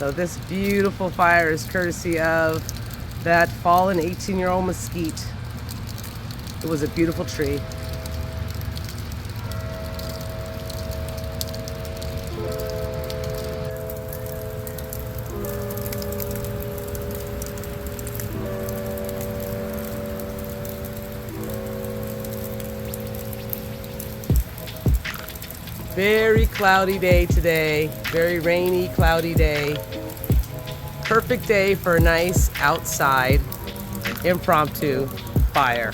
So this beautiful fire is courtesy of that fallen 18-year-old mesquite. It was a beautiful tree. Very cloudy day today. Very rainy, cloudy day. Perfect day for a nice outside impromptu fire.